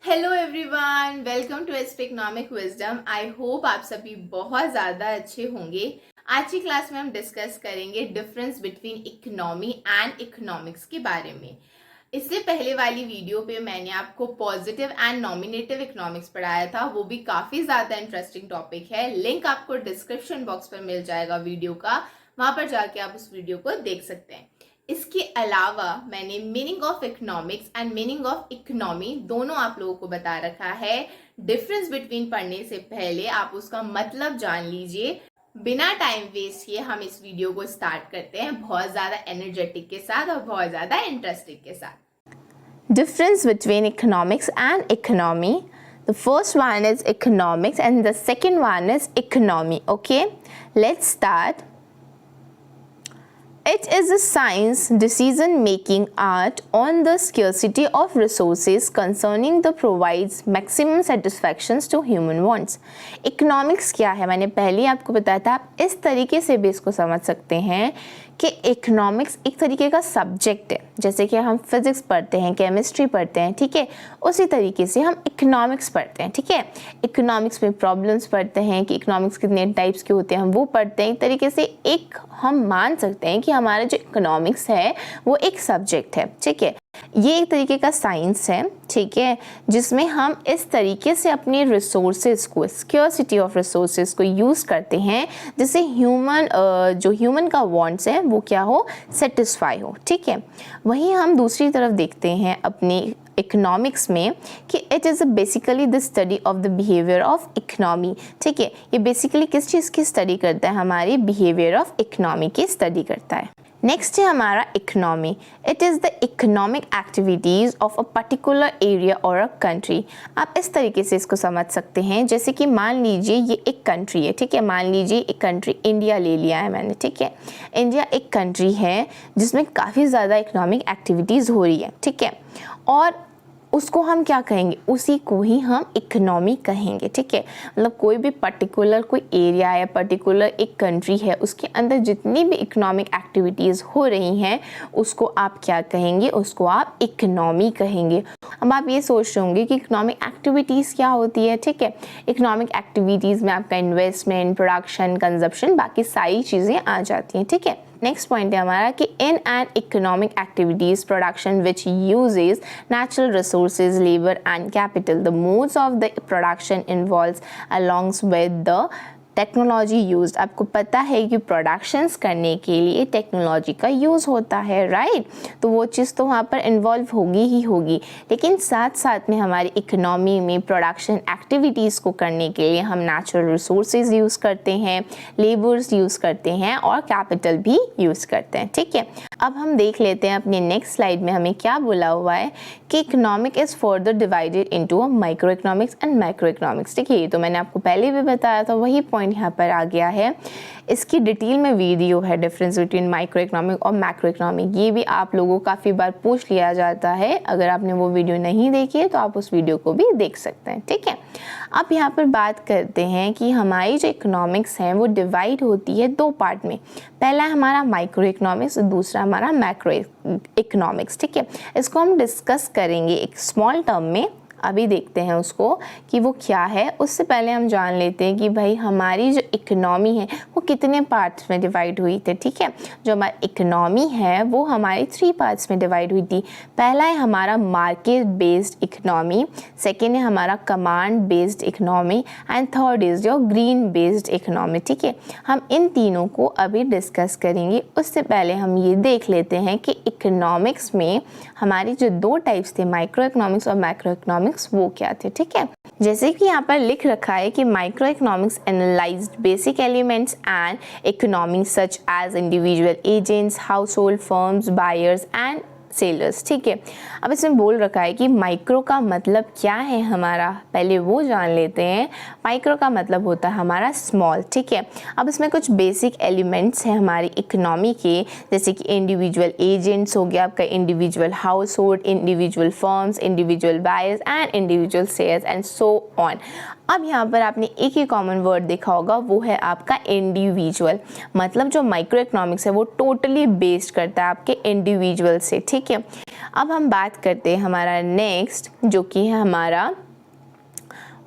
Hello everyone, welcome to SP economic wisdom. I hope आप सभी बहुत ज़्यादा अच्छे होंगे। आज की क्लास में हम डिस्कस करेंगे difference between economy and economics के बारे में। इससे पहले वाली वीडियो पे मैंने आपको पॉजिटिव एंड नॉमिनेटिव इकोनॉमिक्स पढ़ाया था, वो भी काफ़ी ज़्यादा इंटरेस्टिंग टॉपिक है। लिंक आपको डिस्क्रिप्शन बॉक्स पर मिल जाएगा वीडियो का, वहाँ पर जाके आप उस वीडियो को देख सकते हैं। इसके अलावा मैंने meaning of economics and meaning of economy दोनों आप लोगों को बता रखा है। डिफरेंस बिटवीन पढ़ने से पहले आप उसका मतलब जान लीजिए। बिना टाइम वेस्ट किए हम इस वीडियो को स्टार्ट करते हैं, बहुत ज़्यादा एनर्जेटिक के साथ और बहुत ज़्यादा इंटरेस्टिंग के साथ। Difference between economics and economy. The first one is economics and the second one is economy. Okay, let's start. It is a science, decision-making art on the scarcity of resources concerning the provides maximum satisfactions to human wants. Economics क्या है, मैंने पहले आपको बताया था। आप इस तरीके से भी इसको समझ सकते हैं कि इकोनॉमिक्स एक तरीके का सब्जेक्ट है, जैसे कि हम फिजिक्स पढ़ते हैं, केमिस्ट्री पढ़ते हैं, ठीक है, उसी तरीके से हम इकोनॉमिक्स पढ़ते हैं, ठीक है। इकोनॉमिक्स में प्रॉब्लम्स पढ़ते हैं कि इकोनॉमिक्स कितने टाइप्स के होते हैं, हम वो पढ़ते हैं। एक तरीके से एक हम मान सकते हैं कि हमारा जो इकोनॉमिक्स है वो एक सब्जेक्ट है, ठीक है। ये एक तरीके का साइंस है, ठीक है, जिसमें हम इस तरीके से अपनी रिसोर्सेज को, स्क्योरसिटी ऑफ रिसोर्सेज को यूज़ करते हैं जिससे ह्यूमन का वांट्स है वो क्या हो, सेटिस्फाई हो, ठीक है। वहीं हम दूसरी तरफ देखते हैं अपनी इकोनॉमिक्स में कि it is basically the study of the behaviour of economy, ठीक है। ये बेसिकली किस चीज़ की स्टडी करता है, हमारी बिहेवियर ऑफ इकोनॉमी की स्टडी करता है। नेक्स्ट है हमारा economy. It is the economic activities of a particular area और अ कंट्री। आप इस तरीके से इसको समझ सकते हैं, जैसे कि मान लीजिए ये एक कंट्री है, ठीक है। मान लीजिए एक कंट्री इंडिया ले लिया है मैंने, ठीक है। इंडिया एक कंट्री है जिसमें काफ़ी ज़्यादा इकोनॉमिक एक्टिविटीज़ हो रही है, ठीक है, और उसको हम क्या कहेंगे, उसी को ही हम इकोनॉमी कहेंगे, ठीक है। मतलब कोई भी पर्टिकुलर कोई एरिया है, पर्टिकुलर एक कंट्री है, उसके अंदर जितनी भी इकोनॉमिक एक्टिविटीज़ हो रही हैं उसको आप क्या कहेंगे, उसको आप इकोनॉमी कहेंगे। अब आप ये सोच रहे होंगे कि इकोनॉमिक एक्टिविटीज़ क्या होती है, ठीक है। इकोनॉमिक एक्टिविटीज़ में आपका इन्वेस्टमेंट, प्रोडक्शन, कंजप्शन, बाकी सारी चीज़ें आ जाती हैं, ठीक है। नेक्स्ट पॉइंट है हमारा कि in an economic activities production which uses natural resources, labour and capital, the modes of the production involves alongs with the technology used. आपको पता है कि प्रोडक्शंस करने के लिए टेक्नोलॉजी का यूज़ होता है, राइट। तो वो चीज़ तो वहाँ पर इन्वॉल्व होगी ही होगी, लेकिन साथ साथ में हमारी इकोनॉमी में प्रोडक्शन एक्टिविटीज़ को करने के लिए हम नेचुरल रिसोर्सेज यूज़ करते हैं, लेबर्स यूज़ करते हैं और कैपिटल भी यूज़ करते हैं, ठीक है। अब हम देख लेते हैं अपने नेक्स्ट स्लाइड में हमें क्या बोला हुआ है कि economic is further divided into a micro economics and macro economics, ठीक है। ये तो मैंने आपको पहले भी बताया था, वही पॉइंट यहाँ पर आ गया है। इसकी डिटेल में वीडियो है, डिफरेंस बिटवीन माइक्रो इकोनॉमिक और मैक्रो इकोनॉमिक। ये भी आप लोगों को काफ़ी बार पूछ लिया जाता है, अगर आपने वो वीडियो नहीं देखी है तो आप उस वीडियो को भी देख सकते हैं, ठीक है। अब यहाँ पर बात करते हैं कि हमारी जो इकोनॉमिक्स हैं वो डिवाइड होती है दो पार्ट में। पहला है हमारा माइक्रो इकोनॉमिक्स और दूसरा हमारा मैक्रो इकोनॉमिक्स, ठीक है। इसको हम डिस्कस करेंगे एक स्मॉल टर्म में, अभी देखते हैं उसको कि वो क्या है। उससे पहले हम जान लेते हैं कि भाई हमारी जो इकोनॉमी है वो कितने पार्ट्स में डिवाइड हुई थी, ठीक है। जो हमारी इकोनॉमी है वो हमारी 3 पार्ट्स में डिवाइड हुई थी। पहला है हमारा मार्केट बेस्ड इकोनॉमी, सेकेंड है हमारा command based economy and third is जो ग्रीन बेस्ड इकोनॉमी, ठीक है। हम इन तीनों को अभी डिस्कस करेंगे। उससे पहले हम ये देख लेते हैं कि इकोनॉमिक्स में हमारी जो 2 टाइप्स थे, माइक्रो इकोनॉमिक्स और मैक्रो इकोनॉमिक्स, वो क्या थे, ठीक है। जैसे कि यहाँ पर लिख रखा है कि micro economics analysed basic elements and economy such as individual agents, household, firms, buyers and sellers, ठीक है। अब इसमें बोल रखा है कि माइक्रो का मतलब क्या है हमारा, पहले वो जान लेते हैं। माइक्रो का मतलब होता है हमारा स्मॉल, ठीक है। अब इसमें कुछ बेसिक एलिमेंट्स हैं हमारी इकोनॉमी के, जैसे कि इंडिविजुअल एजेंट्स हो गया आपका, individual house hold, individual firms, individual buyers and individual sellers and so on. अब यहाँ पर आपने एक ही कॉमन वर्ड देखा होगा, वो है आपका इंडिविजुअल। मतलब जो माइक्रो इकोनॉमिक्स है वो टोटली बेस्ड करता है आपके इंडिविजुअल से, ठीक ठीक है। अब हम बात करते हैं हमारा नेक्स्ट, जो कि है हमारा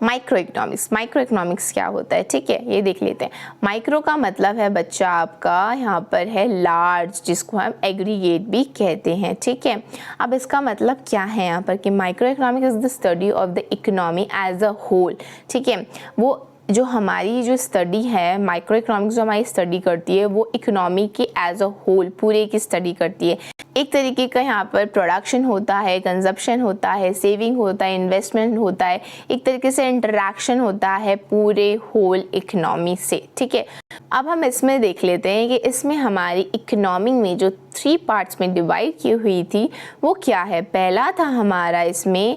माइक्रो इकोनॉमिक्स। माइक्रो इकोनॉमिक्स क्या होता है, ठीक है, ये देख लेते हैं। माइक्रो का मतलब है बच्चा आपका यहाँ पर है लार्ज, जिसको हम एग्रीगेट भी कहते हैं, ठीक है। अब इसका मतलब क्या है यहाँ पर कि micro economics is the study of the economy as a whole, ठीक है। वो जो हमारी जो स्टडी है, माइक्रो इकोनॉमिक्स जो हमारी स्टडी करती है, वो इकोनॉमी की एज अ होल पूरे की स्टडी करती है। एक तरीके का यहाँ पर प्रोडक्शन होता है, कंजप्शन होता है, सेविंग होता है, इन्वेस्टमेंट होता है, एक तरीके से इंटरैक्शन होता है पूरे होल इकोनॉमी से, ठीक है। अब हम इसमें देख लेते हैं कि इसमें हमारी इकोनॉमी में जो 3 पार्ट्स में डिवाइड की हुई थी वो क्या है। पहला था हमारा इसमें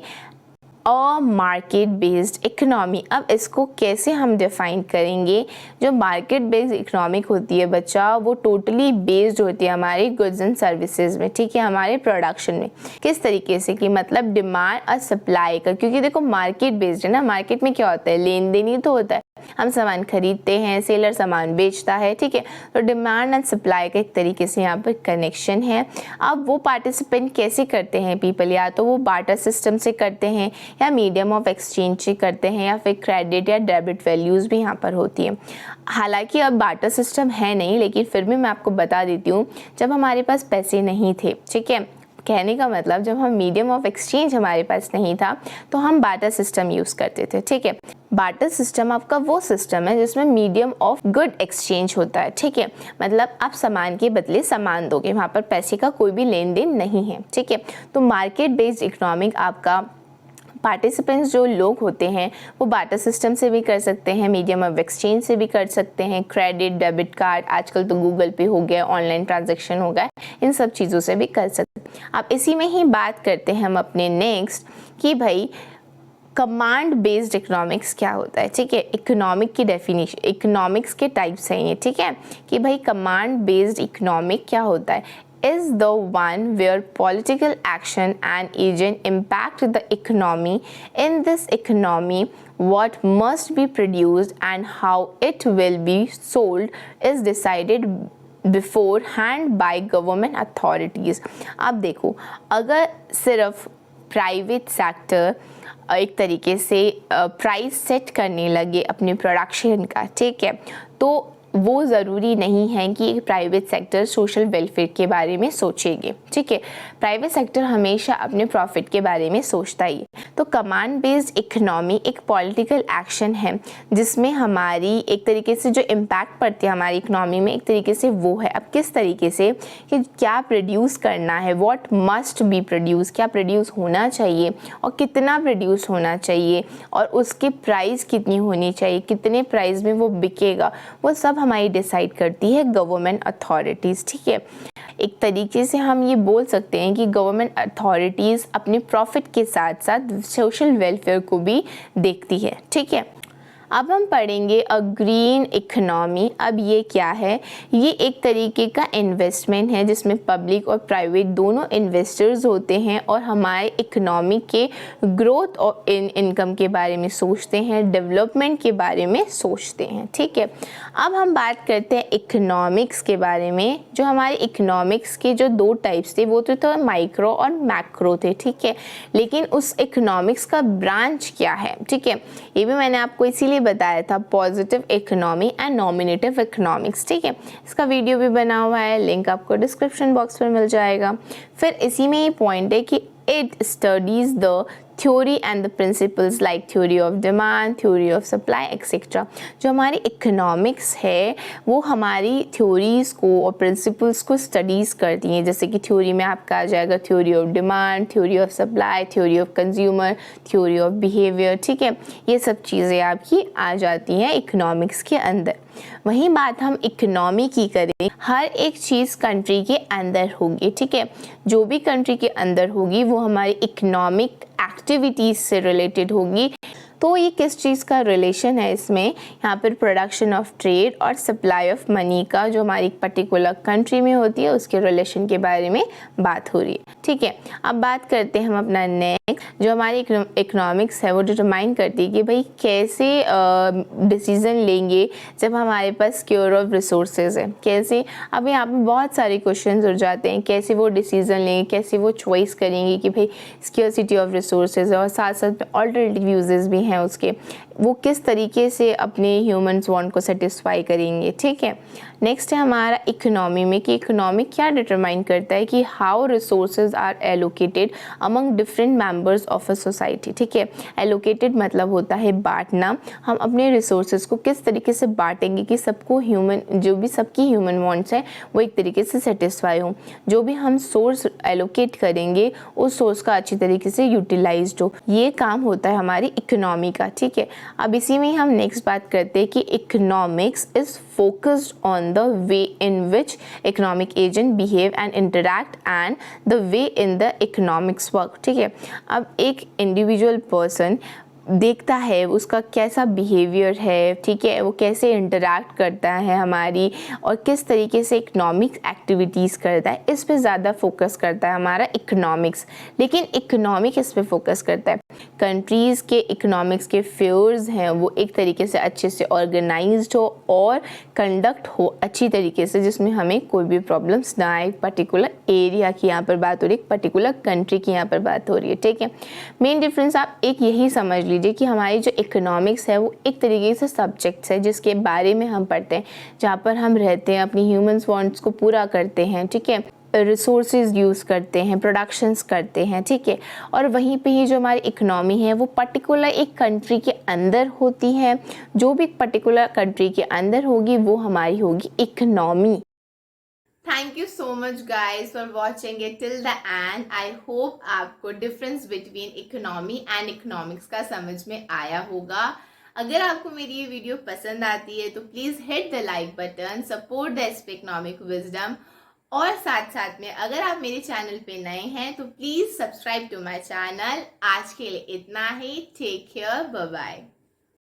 अ मार्केट बेस्ड इकोनॉमी। अब इसको कैसे हम डिफाइन करेंगे। जो मार्केट बेस्ड इकोनॉमिक होती है बच्चा, वो टोटली बेस्ड होती है हमारी गुड्स एंड सर्विसेज में, ठीक है, हमारे प्रोडक्शन में। किस तरीके से कि मतलब डिमांड और सप्लाई का, क्योंकि देखो मार्केट बेस्ड है ना, मार्केट में क्या होता है, लेन देन ही तो होता है। हम सामान खरीदते हैं, सेलर सामान बेचता है, ठीक है। तो डिमांड एंड सप्लाई का एक तरीके से यहाँ पर कनेक्शन है। अब वो पार्टिसिपेंट कैसे करते हैं पीपल, या तो वो बार्टर सिस्टम से करते हैं, या मीडियम ऑफ एक्सचेंज से करते हैं, या फिर क्रेडिट या डेबिट वैल्यूज़ भी यहाँ पर होती है। हालांकि अब बार्टर सिस्टम है नहीं, लेकिन फिर भी मैं आपको बता देती हूँ, जब हमारे पास पैसे नहीं थे, ठीक है, कहने का मतलब जब हम मीडियम ऑफ एक्सचेंज हमारे पास नहीं था तो हम बार्टर सिस्टम यूज़ करते थे, ठीक है। बार्टर सिस्टम आपका वो सिस्टम है जिसमें मीडियम ऑफ गुड एक्सचेंज होता है, ठीक है। मतलब आप सामान के बदले सामान दोगे, वहाँ पर पैसे का कोई भी लेन देन नहीं है, ठीक है। तो मार्केट बेस्ड इकोनॉमिक आपका पार्टिसिपेंट्स जो लोग होते हैं वो बार्टर सिस्टम से भी कर सकते हैं, मीडियम ऑफ एक्सचेंज से भी कर सकते हैं, क्रेडिट, डेबिट कार्ड, आजकल तो गूगल पे हो गया, ऑनलाइन ट्रांजैक्शन हो गया, इन सब चीज़ों से भी कर सकते हैं। अब इसी में ही बात करते हैं हम अपने नेक्स्ट कि भाई कमांड बेस्ड इकोनॉमिक्स क्या होता है, ठीक है। इकोनॉमिक की डेफिनेशन, इकोनॉमिक्स के टाइप्स हैं ये, ठीक है, कि भाई कमांड बेस्ड इकोनॉमिक क्या होता है। Is the one where political action and agent impact the economy. In this economy, what must be produced and how it will be sold is decided beforehand by government authorities. अब देखो, अगर सिर्फ private sector एक तरीके से price set करने लगे अपने प्रोडक्शन का, ठीक है, तो वो ज़रूरी नहीं है कि एक प्राइवेट सेक्टर सोशल वेलफेयर के बारे में सोचेंगे, ठीक है। प्राइवेट सेक्टर हमेशा अपने प्रॉफिट के बारे में सोचता ही है। तो कमांड बेस्ड इकोनॉमी एक पॉलिटिकल एक्शन है जिसमें हमारी एक तरीके से जो इम्पैक्ट पड़ती है हमारी इकोनॉमी में, एक तरीके से वो है। अब किस तरीके से कि क्या प्रोड्यूस करना है, व्हाट मस्ट बी प्रोड्यूस, क्या प्रोड्यूस होना चाहिए और कितना प्रोड्यूस होना चाहिए, और उसकी प्राइस कितनी होनी चाहिए, कितने प्राइस में वो बिकेगा, वो सब हमारी डिसाइड करती है गवर्नमेंट अथॉरिटीज़, ठीक है। एक तरीके से हम ये बोल सकते हैं कि गवर्नमेंट अथॉरिटीज़ अपने प्रॉफिट के साथ साथ सोशल वेलफेयर को भी देखती है, ठीक है। अब हम पढ़ेंगे अ ग्रीन इकोनॉमी। अब ये क्या है, ये एक तरीके का इन्वेस्टमेंट है जिसमें पब्लिक और प्राइवेट दोनों इन्वेस्टर्स होते हैं और हमारे इकोनॉमी के ग्रोथ और इनकम के बारे में सोचते हैं, डेवलपमेंट के बारे में सोचते हैं, ठीक है। अब हम बात करते हैं इकोनॉमिक्स के बारे में। जो हमारे इकोनॉमिक्स के जो 2 टाइप्स थे वो तो माइक्रो और मैक्रो थे, ठीक है। लेकिन उस इकोनॉमिक्स का ब्रांच क्या है, ठीक है, ये भी मैंने आपको इसीलिए बताया था, positive economy and nominative economics, ठीक है। इसका वीडियो भी बना हुआ है, लिंक आपको डिस्क्रिप्शन बॉक्स में मिल जाएगा। फिर इसी में ये पॉइंट है कि it studies the theory and the principles like theory of demand, theory of supply etcetera. जो हमारी इकोनॉमिक्स है वो हमारी थ्योरीज को और प्रिंसिपल्स को स्टडीज़ करती हैं। जैसे कि थ्योरी में आपका आ जाएगा theory of demand, theory of supply, theory of consumer, theory of behaviour, ठीक है। ये सब चीज़ें आपकी आ जाती हैं इकोनॉमिक्स के अंदर। वहीं बात हम इकोनॉमी की करें, हर एक चीज़ कंट्री के अंदर होगी, ठीक है। जो भी कंट्री के अंदर होगी वो हमारी इकोनॉमिक एक्टिविटीज़ से रिलेटेड होगी। तो ये किस चीज़ का रिलेशन है इसमें, यहाँ पर प्रोडक्शन ऑफ ट्रेड और सप्लाई ऑफ मनी का जो हमारी पर्टिकुलर कंट्री में होती है उसके रिलेशन के बारे में बात हो रही है। ठीक है, अब बात करते हैं हम अपना नेक्स्ट, जो हमारी इकोनॉमिक्स है वो डिटरमाइन करती है कि भाई कैसे डिसीजन लेंगे जब हमारे पास स्क्योर ऑफ रिसोर्सेज है, कैसे। अब यहाँ पे बहुत सारे क्वेश्चंस उठ जाते हैं, कैसे वो डिसीजन लेंगे, कैसे वो चॉइस करेंगे कि भाई स्क्योरसिटी ऑफ रिसोर्सेज है और साथ साथ ऑल्टरनेटिव यूजेस भी हैं उसके, वो किस तरीके से अपने ह्यूमंस वांट को सेटिस्फाई करेंगे। ठीक है, नेक्स्ट है हमारा इकोनॉमी में कि इकोनॉमी क्या डिटरमाइन करता है कि how resources are allocated among different members of a society. ठीक है, एलोकेटेड मतलब होता है बांटना, हम अपने रिसोर्सेज को किस तरीके से बांटेंगे कि सबको ह्यूमन जो भी सबकी ह्यूमन वांट्स हैं वो एक तरीके से सेटिस्फाई हो, जो भी हम सोर्स एलोकेट करेंगे उस सोर्स का अच्छी तरीके से यूटिलाइज्ड हो, ये काम होता है हमारी इकोनॉमी का। ठीक है, अब इसी में हम नेक्स्ट बात करते हैं कि economics is focused on the way in which economic agent behave and interact and the way in the economics work। ठीक है, अब एक इंडिविजुअल पर्सन देखता है उसका कैसा बिहेवियर है, ठीक है, वो कैसे इंटरैक्ट करता है हमारी और किस तरीके से इकोनॉमिक एक्टिविटीज़ करता है, इस पे ज़्यादा फोकस करता है हमारा इकोनॉमिक्स। लेकिन इकोनॉमिक इस पे फोकस करता है कंट्रीज़ के इकोनॉमिक्स के फेयर्स हैं वो एक तरीके से अच्छे से ऑर्गेनाइज्ड हो और कंडक्ट हो अच्छी तरीके से, जिसमें हमें कोई भी प्रॉब्लम्स ना आए। पर्टिकुलर एरिया की यहाँ पर बात हो रही है, पर्टिकुलर कंट्री की यहाँ पर बात हो रही है। ठीक है, मेन डिफरेंस आप एक यही समझ लीजिए कि हमारी जो इकोनॉमिक्स है वो एक तरीके से सब्जेक्ट्स है जिसके बारे में हम पढ़ते हैं, जहाँ पर हम रहते हैं, अपनी ह्यूमन्स वांट्स को पूरा करते हैं। ठीक है, रिसोर्सेज यूज़ करते हैं, प्रोडक्शंस करते हैं। ठीक है, और वहीं पे ही जो हमारी इकोनॉमी है वो पर्टिकुलर एक कंट्री के अंदर होती है, जो भी पर्टिकुलर कंट्री के अंदर होगी वो हमारी होगी economy. Thank you so much guys for watching it till the end. I hope आपको difference between economy and economics का समझ में आया होगा। अगर आपको मेरी ये वीडियो पसंद आती है तो please hit the like button, support the SP economic wisdom, और साथ साथ में अगर आप मेरे चैनल पे नए हैं तो please subscribe to my channel. आज के लिए इतना ही, टेक केयर, बाय बाय।